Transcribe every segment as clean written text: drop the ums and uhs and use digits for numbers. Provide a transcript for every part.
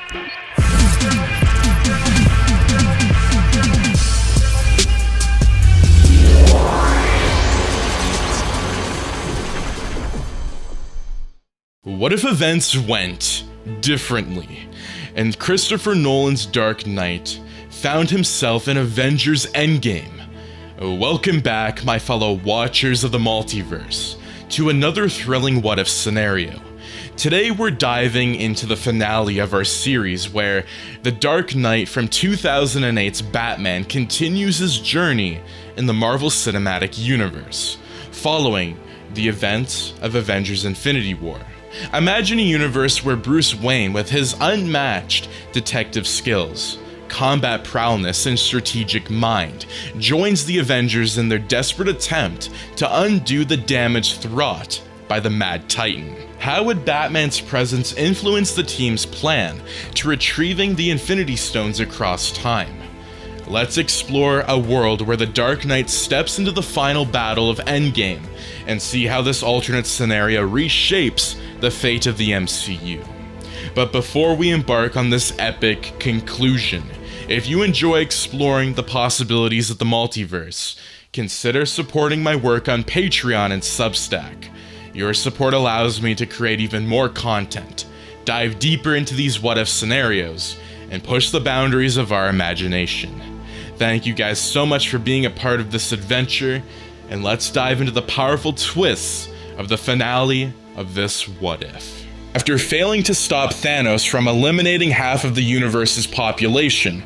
What if events went differently, and Christopher Nolan's Dark Knight found himself in Avengers Endgame? Welcome back, my fellow watchers of the multiverse, to another thrilling what-if scenario. Today we're diving into the finale of our series where the Dark Knight from 2008's Batman continues his journey in the Marvel Cinematic Universe, following the events of Avengers Infinity War. Imagine a universe where Bruce Wayne, with his unmatched detective skills, combat prowess, and strategic mind, joins the Avengers in their desperate attempt to undo the damage wrought by the Mad Titan. How would Batman's presence influence the team's plan to retrieving the Infinity Stones across time? Let's explore a world where the Dark Knight steps into the final battle of Endgame and see how this alternate scenario reshapes the fate of the MCU. But before we embark on this epic conclusion, if you enjoy exploring the possibilities of the multiverse, consider supporting my work on Patreon and Substack. Your support allows me to create even more content, dive deeper into these what-if scenarios, and push the boundaries of our imagination. Thank you guys so much for being a part of this adventure, and let's dive into the powerful twists of the finale of this what if. After failing to stop Thanos from eliminating half of the universe's population,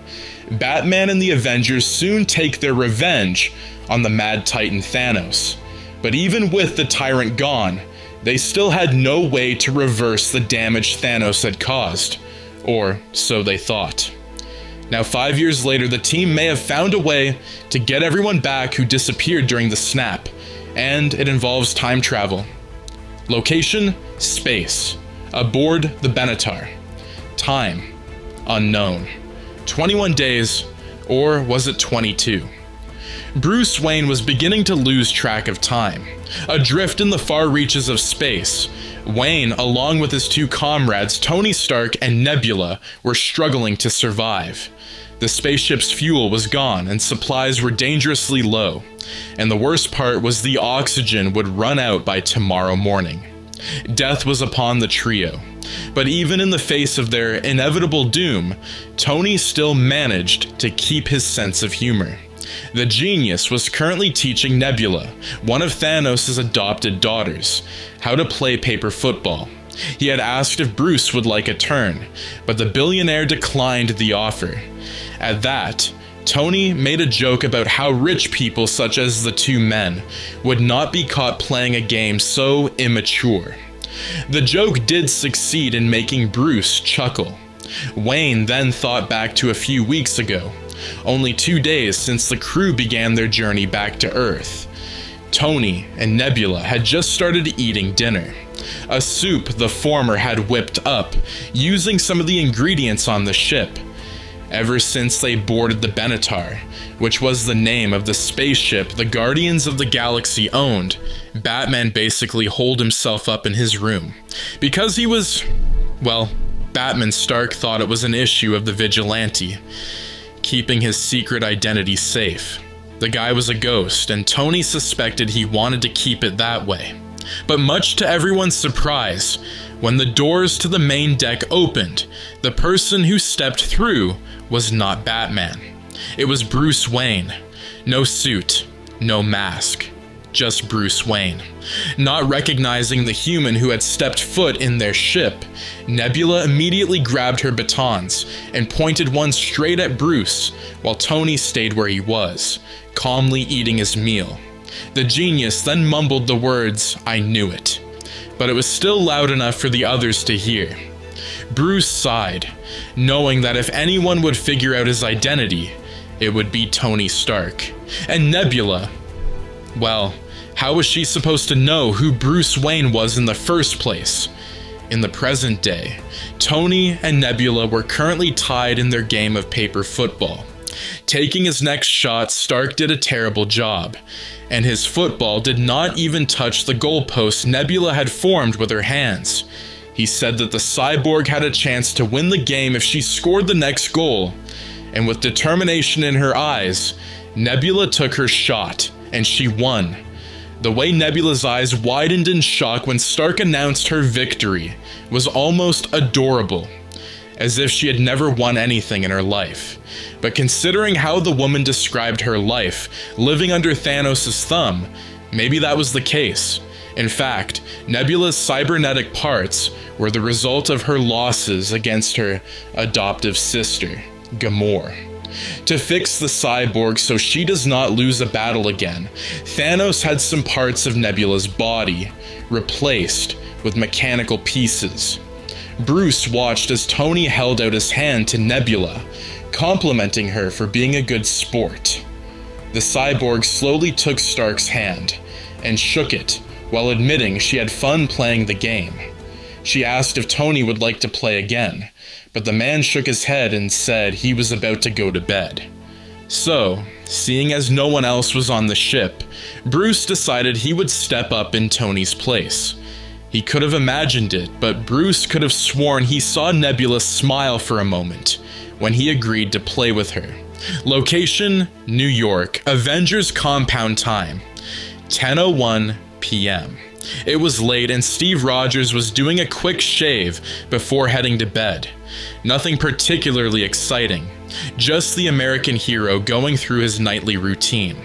Batman and the Avengers soon take their revenge on the Mad Titan Thanos. But even with the tyrant gone, they still had no way to reverse the damage Thanos had caused, or so they thought. Now 5 years later, the team may have found a way to get everyone back who disappeared during the snap, and it involves time travel. Location: space. Aboard the Benatar. Time: unknown. 21 days, or was it 22? Bruce Wayne was beginning to lose track of time. Adrift in the far reaches of space, Wayne, along with his two comrades, Tony Stark and Nebula, were struggling to survive. The spaceship's fuel was gone and supplies were dangerously low, and the worst part was the oxygen would run out by tomorrow morning. Death was upon the trio, but even in the face of their inevitable doom, Tony still managed to keep his sense of humor. The genius was currently teaching Nebula, one of Thanos' adopted daughters, how to play paper football. He had asked if Bruce would like a turn, but the billionaire declined the offer. At that, Tony made a joke about how rich people such as the two men would not be caught playing a game so immature. The joke did succeed in making Bruce chuckle. Wayne then thought back to a few weeks ago, only 2 days since the crew began their journey back to Earth. Tony and Nebula had just started eating dinner, a soup the former had whipped up, using some of the ingredients on the ship. Ever since they boarded the Benatar, which was the name of the spaceship the Guardians of the Galaxy owned, Batman basically holed himself up in his room. Because he was, well, Batman Stark thought it was an issue of the vigilante, keeping his secret identity safe. The guy was a ghost, and Tony suspected he wanted to keep it that way. But much to everyone's surprise, when the doors to the main deck opened, the person who stepped through was not Batman. It was Bruce Wayne. No suit, no mask, just Bruce Wayne. Not recognizing the human who had stepped foot in their ship, Nebula immediately grabbed her batons and pointed one straight at Bruce, while Tony stayed where he was, calmly eating his meal. The genius then mumbled the words, "I knew it," but it was still loud enough for the others to hear. Bruce sighed, knowing that if anyone would figure out his identity, it would be Tony Stark. And Nebula, well, how was she supposed to know who Bruce Wayne was in the first place? In the present day, Tony and Nebula were currently tied in their game of paper football. Taking his next shot, Stark did a terrible job, and his football did not even touch the goalpost Nebula had formed with her hands. He said that the cyborg had a chance to win the game if she scored the next goal, and with determination in her eyes, Nebula took her shot, and she won. The way Nebula's eyes widened in shock when Stark announced her victory was almost adorable, as if she had never won anything in her life. But considering how the woman described her life, living under Thanos' thumb, maybe that was the case. In fact, Nebula's cybernetic parts were the result of her losses against her adoptive sister, Gamora. To fix the cyborg so she does not lose a battle again, Thanos had some parts of Nebula's body replaced with mechanical pieces. Bruce watched as Tony held out his hand to Nebula, complimenting her for being a good sport. The cyborg slowly took Stark's hand and shook it while admitting she had fun playing the game. She asked if Tony would like to play again, but the man shook his head and said he was about to go to bed. So, seeing as no one else was on the ship, Bruce decided he would step up in Tony's place. He could have imagined it, but Bruce could have sworn he saw Nebula smile for a moment when he agreed to play with her. Location: New York. Avengers compound time: 10:01 p.m. It was late and Steve Rogers was doing a quick shave before heading to bed. Nothing particularly exciting, just the American hero going through his nightly routine.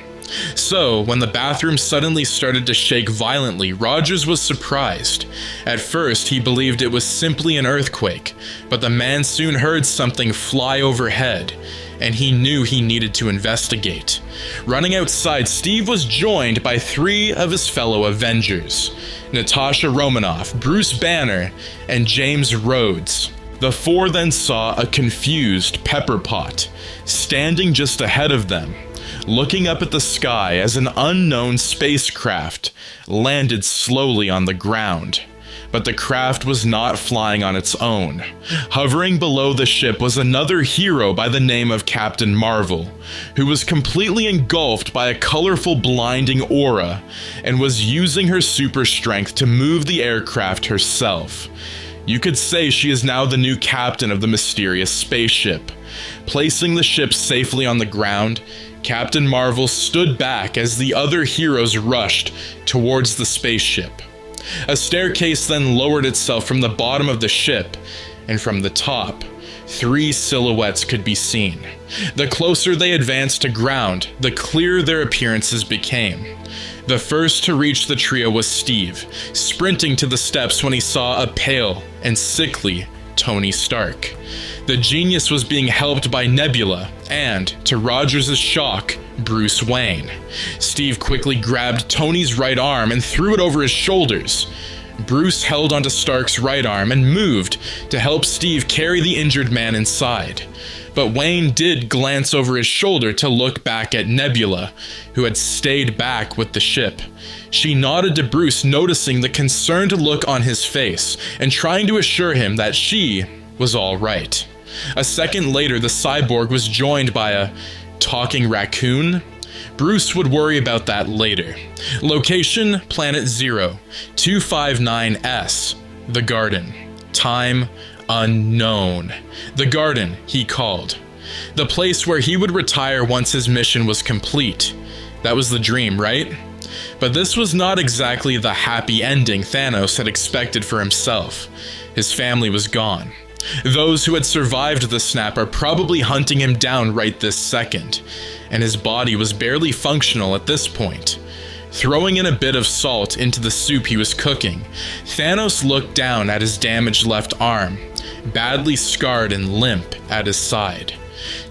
So, when the bathroom suddenly started to shake violently, Rogers was surprised. At first, he believed it was simply an earthquake, but the man soon heard something fly overhead, and he knew he needed to investigate. Running outside, Steve was joined by 3 of his fellow Avengers: Natasha Romanoff, Bruce Banner, and James Rhodes. The 4 then saw a confused Pepper Pot standing just ahead of them, looking up at the sky as an unknown spacecraft landed slowly on the ground. But the craft was not flying on its own. Hovering below the ship was another hero by the name of Captain Marvel, who was completely engulfed by a colorful blinding aura and was using her super strength to move the aircraft herself. You could say she is now the new captain of the mysterious spaceship. Placing the ship safely on the ground, Captain Marvel stood back as the other heroes rushed towards the spaceship. A staircase then lowered itself from the bottom of the ship, and from the top, 3 silhouettes could be seen. The closer they advanced to ground, the clearer their appearances became. The first to reach the trio was Steve, sprinting to the steps when he saw a pale and sickly Tony Stark. The genius was being helped by Nebula and, to Rogers' shock, Bruce Wayne. Steve quickly grabbed Tony's right arm and threw it over his shoulders. Bruce held onto Stark's right arm and moved to help Steve carry the injured man inside. But Wayne did glance over his shoulder to look back at Nebula, who had stayed back with the ship. She nodded to Bruce, noticing the concerned look on his face and trying to assure him that she was all right. A second later, the cyborg was joined by a talking raccoon. Bruce would worry about that later. Location: Planet 0259S, The Garden. Time: unknown. The Garden, he called. The place where he would retire once his mission was complete. That was the dream, right? But this was not exactly the happy ending Thanos had expected for himself. His family was gone. Those who had survived the snap are probably hunting him down right this second, and his body was barely functional at this point. Throwing in a bit of salt into the soup he was cooking, Thanos looked down at his damaged left arm, badly scarred and limp at his side.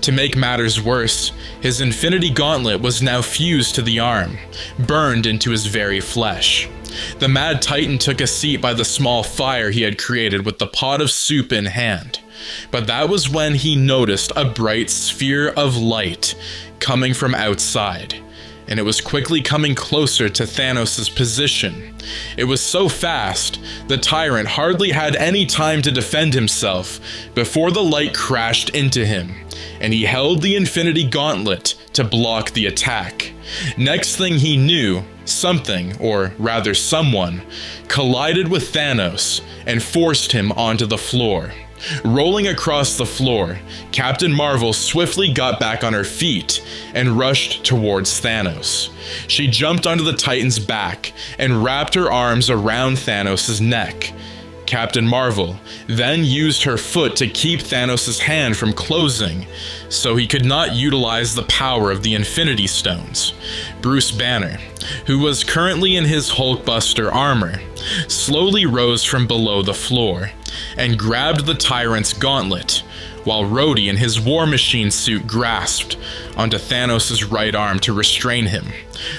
To make matters worse, his Infinity Gauntlet was now fused to the arm, burned into his very flesh. The Mad Titan took a seat by the small fire he had created with the pot of soup in hand. But that was when he noticed a bright sphere of light coming from outside, and it was quickly coming closer to Thanos' position. It was so fast, the tyrant hardly had any time to defend himself before the light crashed into him, and he held the Infinity Gauntlet to block the attack. Next thing he knew, Something, or rather someone, collided with Thanos and forced him onto the floor. Rolling across the floor, Captain Marvel swiftly got back on her feet and rushed towards Thanos. She jumped onto the Titan's back and wrapped her arms around Thanos' neck. Captain Marvel then used her foot to keep Thanos' hand from closing, so he could not utilize the power of the Infinity Stones. Bruce Banner, who was currently in his Hulkbuster armor, slowly rose from below the floor and grabbed the tyrant's gauntlet, while Rhodey in his War Machine suit grasped onto Thanos' right arm to restrain him.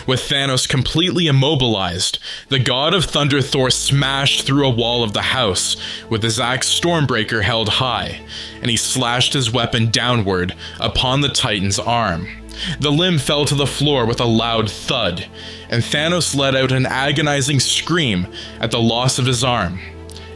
With Thanos completely immobilized, the God of Thunder Thor smashed through a wall of the house with his axe Stormbreaker held high, and he slashed his weapon downward upon the Titan's arm. The limb fell to the floor with a loud thud, and Thanos let out an agonizing scream at the loss of his arm.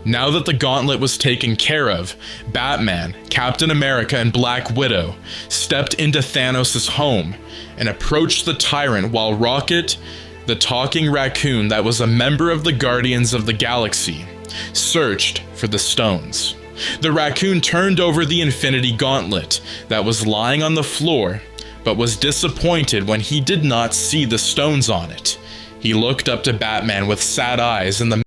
Now that the gauntlet was taken care of, Batman, Captain America, and Black Widow stepped into Thanos' home and approached the tyrant while Rocket, the talking raccoon that was a member of the Guardians of the Galaxy, searched for the stones. The raccoon turned over the Infinity Gauntlet that was lying on the floor, but was disappointed when he did not see the stones on it. He looked up to Batman with sad eyes, and the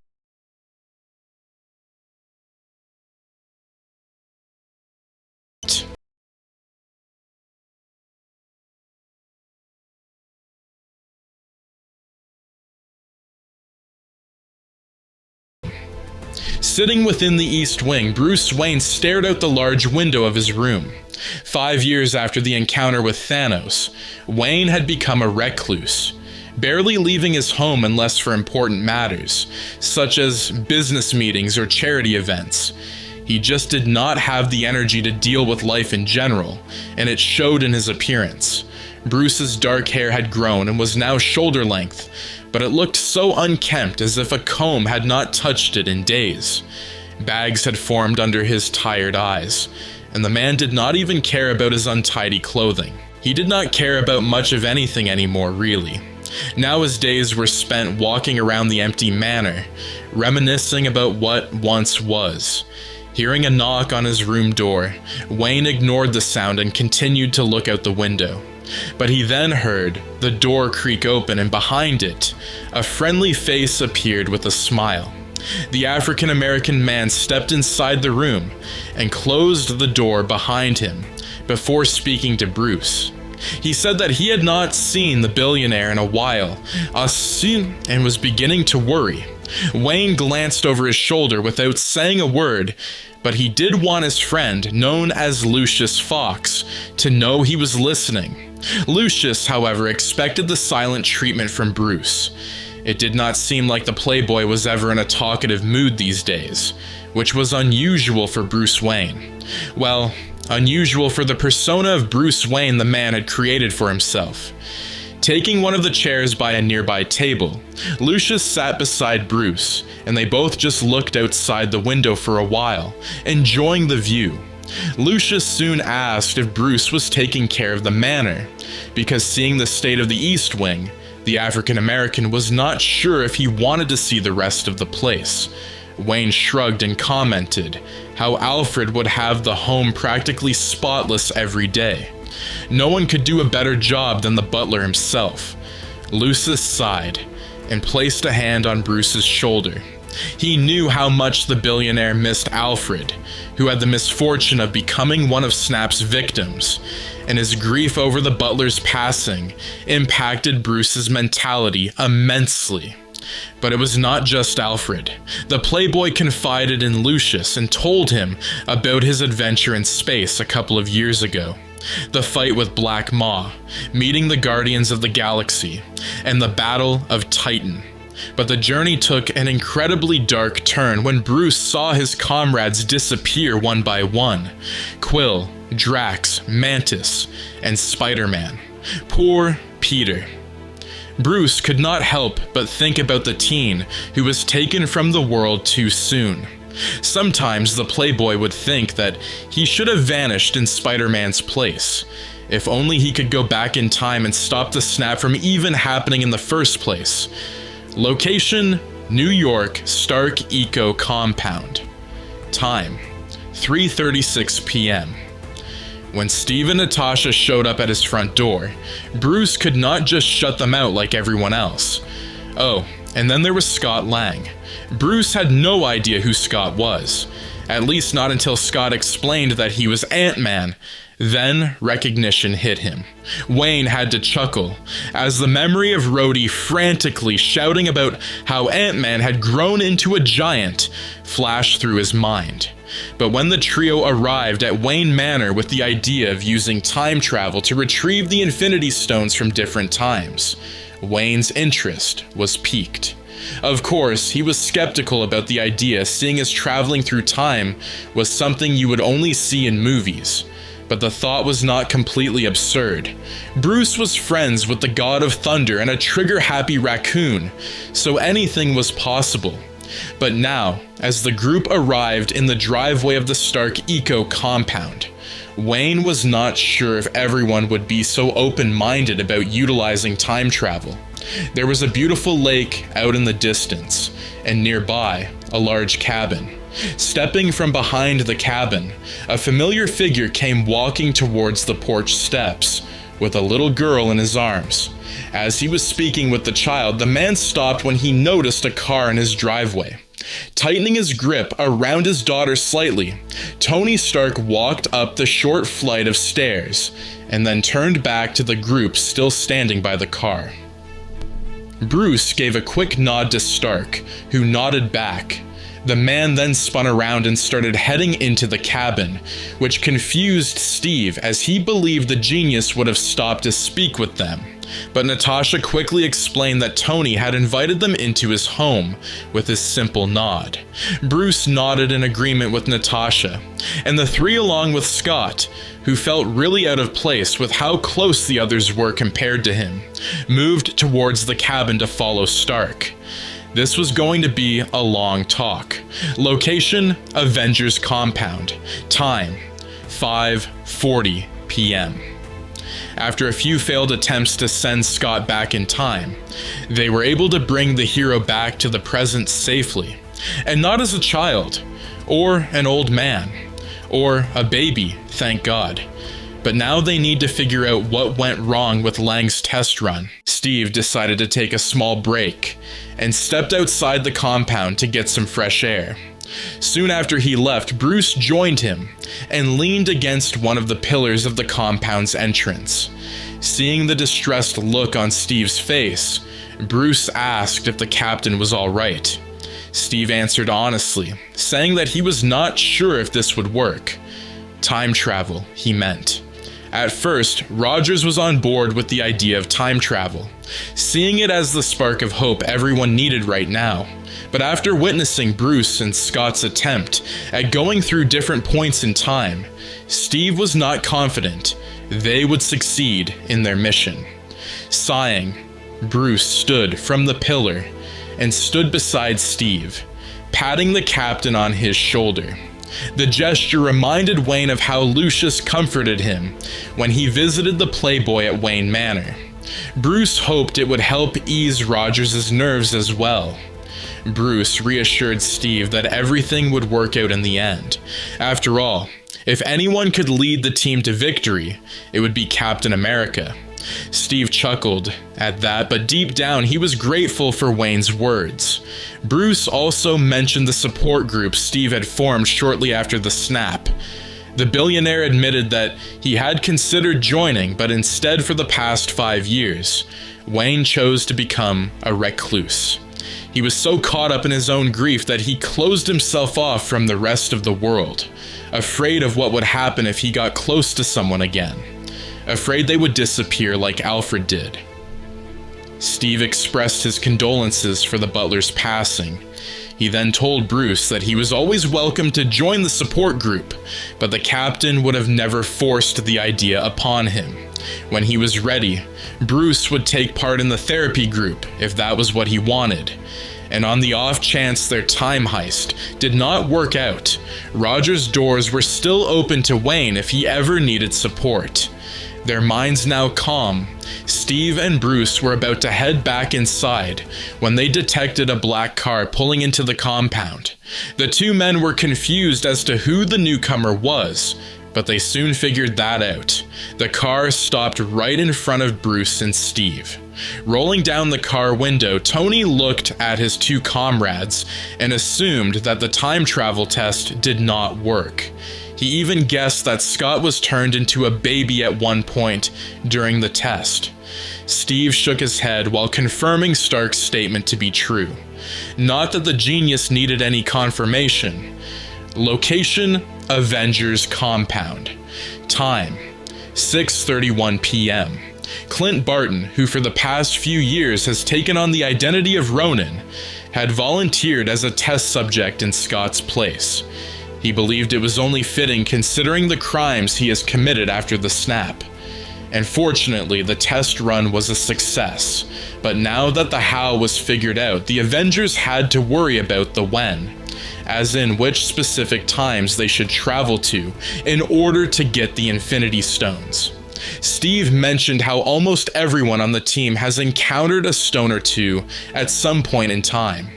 Sitting within the East Wing, Bruce Wayne stared out the large window of his room. 5 years after the encounter with Thanos, Wayne had become a recluse, barely leaving his home unless for important matters, such as business meetings or charity events. He just did not have the energy to deal with life in general, and it showed in his appearance. Bruce's dark hair had grown and was now shoulder length, but it looked so unkempt as if a comb had not touched it in days. Bags had formed under his tired eyes, and the man did not even care about his untidy clothing. He did not care about much of anything anymore, really. Now his days were spent walking around the empty manor, reminiscing about what once was. Hearing a knock on his room door, Wayne ignored the sound and continued to look out the window. But he then heard the door creak open, and behind it, a friendly face appeared with a smile. The African-American man stepped inside the room and closed the door behind him before speaking to Bruce. He said that he had not seen the billionaire in a while, and was beginning to worry. Wayne glanced over his shoulder without saying a word, but he did want his friend, known as Lucius Fox, to know he was listening. Lucius, however, expected the silent treatment from Bruce. It did not seem like the Playboy was ever in a talkative mood these days, which was unusual for Bruce Wayne. Well, unusual for the persona of Bruce Wayne the man had created for himself. Taking one of the chairs by a nearby table, Lucius sat beside Bruce, and they both just looked outside the window for a while, enjoying the view. Lucius soon asked if Bruce was taking care of the manor, because seeing the state of the East Wing, the African-American was not sure if he wanted to see the rest of the place. Wayne shrugged and commented how Alfred would have the home practically spotless every day. No one could do a better job than the butler himself. Lucius sighed and placed a hand on Bruce's shoulder. He knew how much the billionaire missed Alfred, who had the misfortune of becoming one of Snap's victims, and his grief over the butler's passing impacted Bruce's mentality immensely. But it was not just Alfred. The Playboy confided in Lucius and told him about his adventure in space a couple of years ago. The fight with Black Maw, meeting the Guardians of the Galaxy, and the Battle of Titan. But the journey took an incredibly dark turn when Bruce saw his comrades disappear one by one. Quill, Drax, Mantis, and Spider-Man. Poor Peter. Bruce could not help but think about the teen who was taken from the world too soon. Sometimes the Playboy would think that he should have vanished in Spider-Man's place. If only he could go back in time and stop the snap from even happening in the first place. Location: New York Stark Eco Compound. Time: 3:36 p.m. When Steve and Natasha showed up at his front door, Bruce could not just shut them out like everyone else. Oh, and then there was Scott Lang. Bruce had no idea who Scott was, at least not until Scott explained that he was Ant-Man. Then recognition hit him. Wayne had to chuckle as the memory of Rhodey frantically shouting about how Ant-Man had grown into a giant flashed through his mind. But when the trio arrived at Wayne Manor with the idea of using time travel to retrieve the Infinity Stones from different times, Wayne's interest was piqued. Of course, he was skeptical about the idea, seeing as traveling through time was something you would only see in movies. But the thought was not completely absurd. Bruce was friends with the God of Thunder and a trigger-happy raccoon, so anything was possible. But now, as the group arrived in the driveway of the Stark Eco compound, Wayne was not sure if everyone would be so open-minded about utilizing time travel. There was a beautiful lake out in the distance, and nearby, a large cabin. Stepping from behind the cabin, a familiar figure came walking towards the porch steps, with a little girl in his arms. As he was speaking with the child, the man stopped when he noticed a car in his driveway. Tightening his grip around his daughter slightly, Tony Stark walked up the short flight of stairs, and then turned back to the group still standing by the car. Bruce gave a quick nod to Stark, who nodded back. The man then spun around and started heading into the cabin, which confused Steve as he believed the genius would have stopped to speak with them. But Natasha quickly explained that Tony had invited them into his home with his simple nod. Bruce nodded in agreement with Natasha, and the three, along with Scott, who felt really out of place with how close the others were compared to him, moved towards the cabin to follow Stark. This was going to be a long talk. Location: Avengers compound. Time: 5:40 p.m. After a few failed attempts to send Scott back in time, they were able to bring the hero back to the present safely, and not as a child, or an old man, or a baby, thank God. But now they need to figure out what went wrong with Lang's test run. Steve decided to take a small break and stepped outside the compound to get some fresh air. Soon after he left, Bruce joined him and leaned against one of the pillars of the compound's entrance. Seeing the distressed look on Steve's face, Bruce asked if the captain was all right. Steve answered honestly, saying that he was not sure if this would work. Time travel, he meant. At first, Rogers was on board with the idea of time travel, seeing it as the spark of hope everyone needed right now. But after witnessing Bruce and Scott's attempt at going through different points in time, Steve was not confident they would succeed in their mission. Sighing, Bruce stood from the pillar and stood beside Steve, patting the captain on his shoulder. The gesture reminded Wayne of how Lucius comforted him when he visited the Playboy at Wayne Manor. Bruce hoped it would help ease Rogers' nerves as well. Bruce reassured Steve that everything would work out in the end. After all, if anyone could lead the team to victory, it would be Captain America. Steve chuckled at that, but deep down he was grateful for Wayne's words. Bruce also mentioned the support group Steve had formed shortly after the snap. The billionaire admitted that he had considered joining, but instead for the past 5 years, Wayne chose to become a recluse. He was so caught up in his own grief that he closed himself off from the rest of the world, afraid of what would happen if he got close to someone again. Afraid they would disappear like Alfred did. Steve expressed his condolences for the butler's passing. He then told Bruce that he was always welcome to join the support group, but the captain would have never forced the idea upon him. When he was ready, Bruce would take part in the therapy group if that was what he wanted, and on the off chance their time heist did not work out, Roger's doors were still open to Wayne if he ever needed support. Their minds now calm, Steve and Bruce were about to head back inside when they detected a black car pulling into the compound. The two men were confused as to who the newcomer was, but they soon figured that out. The car stopped right in front of Bruce and Steve. Rolling down the car window, Tony looked at his two comrades and assumed that the time travel test did not work. He even guessed that Scott was turned into a baby at one point during the test. Steve shook his head while confirming Stark's statement to be true. Not that the genius needed any confirmation. Location: Avengers compound. Time: 6:31 p.m. Clint Barton, who for the past few years has taken on the identity of Ronin, had volunteered as a test subject in Scott's place. He believed it was only fitting considering the crimes he has committed after the snap. And fortunately, the test run was a success. But now that the how was figured out, the Avengers had to worry about the when, as in which specific times they should travel to in order to get the Infinity Stones. Steve mentioned how almost everyone on the team has encountered a stone or two at some point in time.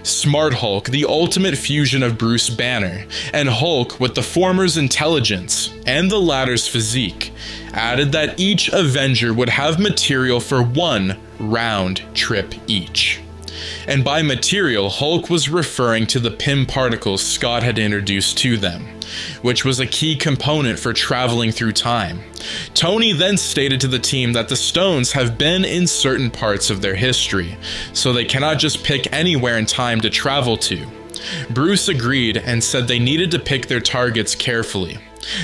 Smart Hulk, the ultimate fusion of Bruce Banner, and Hulk with the former's intelligence and the latter's physique, added that each Avenger would have material for one round trip each. And by material, Hulk was referring to the Pym particles Scott had introduced to them, which was a key component for traveling through time. Tony then stated to the team that the stones have been in certain parts of their history, so they cannot just pick anywhere in time to travel to. Bruce agreed and said they needed to pick their targets carefully.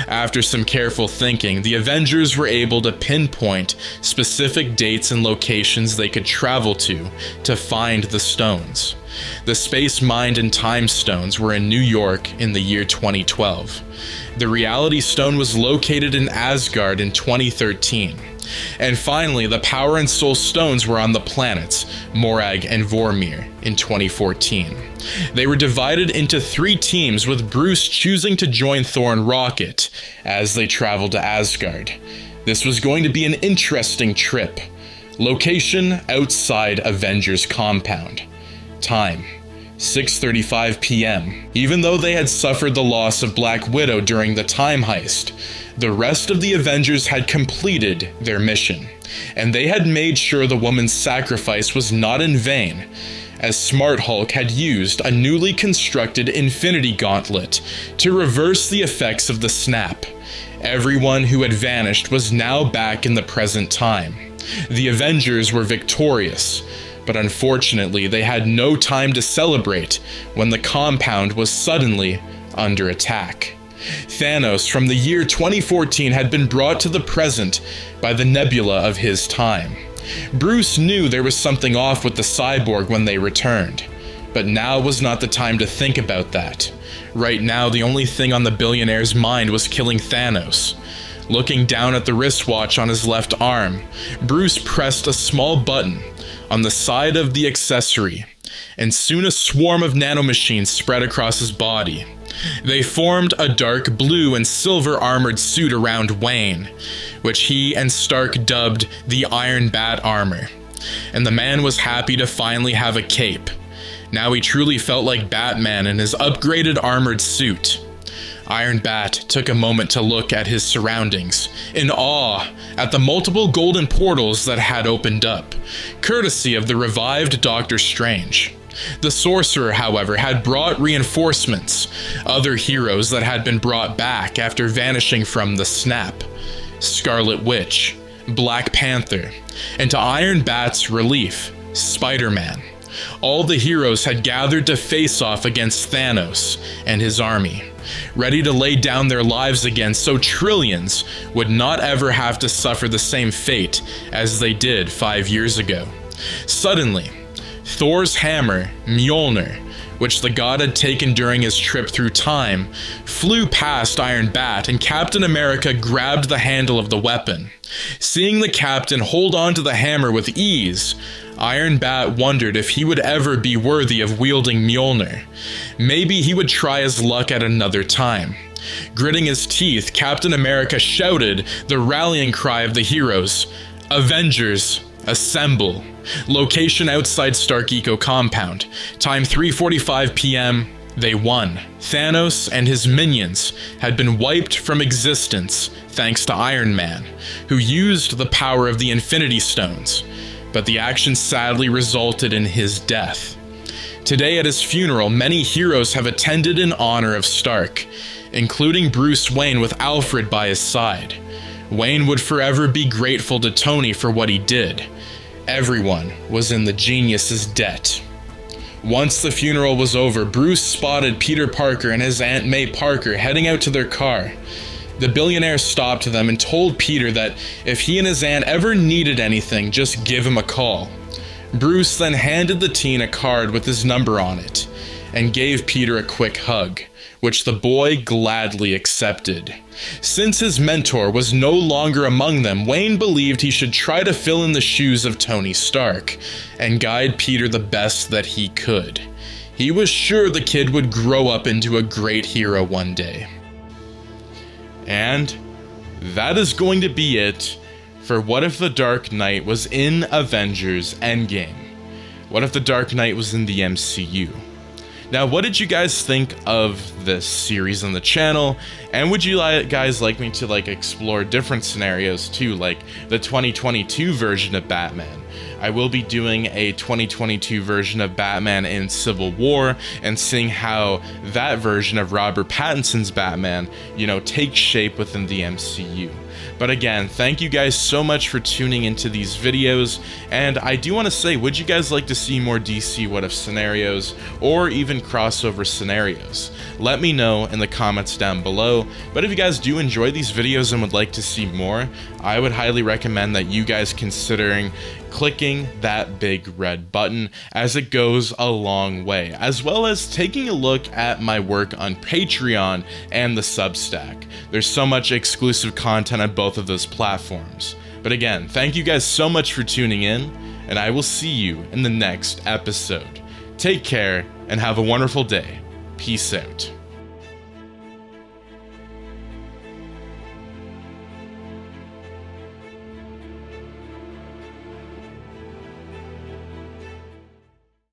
After some careful thinking, the Avengers were able to pinpoint specific dates and locations they could travel to find the stones. The Space Mind and Time Stones were in New York in the year 2012. The Reality Stone was located in Asgard in 2013. And finally, the Power and Soul Stones were on the planets Morag and Vormir in 2014. They were divided into 3 teams, with Bruce choosing to join Thor and Rocket as they traveled to Asgard. This was going to be an interesting trip. Location: outside Avengers compound. Time: 6:35 p.m. Even though they had suffered the loss of Black Widow during the time heist, the rest of the Avengers had completed their mission, and they had made sure the woman's sacrifice was not in vain, as Smart Hulk had used a newly constructed Infinity Gauntlet to reverse the effects of the snap. Everyone who had vanished was now back in the present time. The Avengers were victorious, but unfortunately they had no time to celebrate when the compound was suddenly under attack. Thanos from the year 2014 had been brought to the present by the nebula of his time. Bruce knew there was something off with the cyborg when they returned, but now was not the time to think about that. Right now, the only thing on the billionaire's mind was killing Thanos. Looking down at the wristwatch on his left arm, Bruce pressed a small button on the side of the accessory, and soon a swarm of nanomachines spread across his body. They formed a dark blue and silver armored suit around Wayne, which he and Stark dubbed the Iron Bat armor. And the man was happy to finally have a cape. Now he truly felt like Batman in his upgraded armored suit. Iron Bat took a moment to look at his surroundings, in awe at the multiple golden portals that had opened up, courtesy of the revived Doctor Strange. The Sorcerer, however, had brought reinforcements, other heroes that had been brought back after vanishing from the snap: Scarlet Witch, Black Panther, and to Iron Bat's relief, Spider-Man. All the heroes had gathered to face off against Thanos and his army, ready to lay down their lives again so trillions would not ever have to suffer the same fate as they did 5 years ago. Suddenly, Thor's hammer, Mjolnir, which the god had taken during his trip through time, flew past Iron Bat, and Captain America grabbed the handle of the weapon. Seeing the captain hold on to the hammer with ease, Iron Bat wondered if he would ever be worthy of wielding Mjolnir. Maybe he would try his luck at another time. Gritting his teeth, Captain America shouted the rallying cry of the heroes, "Avengers, assemble." Location outside Stark Eco compound. Time 3:45 p.m. They won. Thanos and his minions had been wiped from existence thanks to Iron Man, who used the power of the Infinity Stones, but the action sadly resulted in his death. Today at his funeral, many heroes have attended in honor of Stark, including Bruce Wayne with Alfred by his side. Wayne would forever be grateful to Tony for what he did. Everyone was in the genius's debt. Once the funeral was over, Bruce spotted Peter Parker and his Aunt May Parker heading out to their car. The billionaire stopped them and told Peter that if he and his aunt ever needed anything, just give him a call. Bruce then handed the teen a card with his number on it and gave Peter a quick hug, which the boy gladly accepted. Since his mentor was no longer among them, Wayne believed he should try to fill in the shoes of Tony Stark and guide Peter the best that he could. He was sure the kid would grow up into a great hero one day. And that is going to be it for What If the Dark Knight was in Avengers Endgame? What if the Dark Knight was in the MCU? Now, what did you guys think of this series on the channel? And would you guys like me to explore different scenarios too, like the 2022 version of Batman? I will be doing a 2022 version of Batman in Civil War and seeing how that version of Robert Pattinson's Batman, takes shape within the MCU. But again, thank you guys so much for tuning into these videos, and I do want to say, would you guys like to see more DC What If scenarios, or even crossover scenarios? Let me know in the comments down below, but if you guys do enjoy these videos and would like to see more, I would highly recommend that you guys considering clicking that big red button, as it goes a long way, as well as taking a look at my work on Patreon and the Substack. There's so much exclusive content on both of those platforms. But again, thank you guys so much for tuning in, and I will see you in the next episode. Take care and have a wonderful day. Peace out.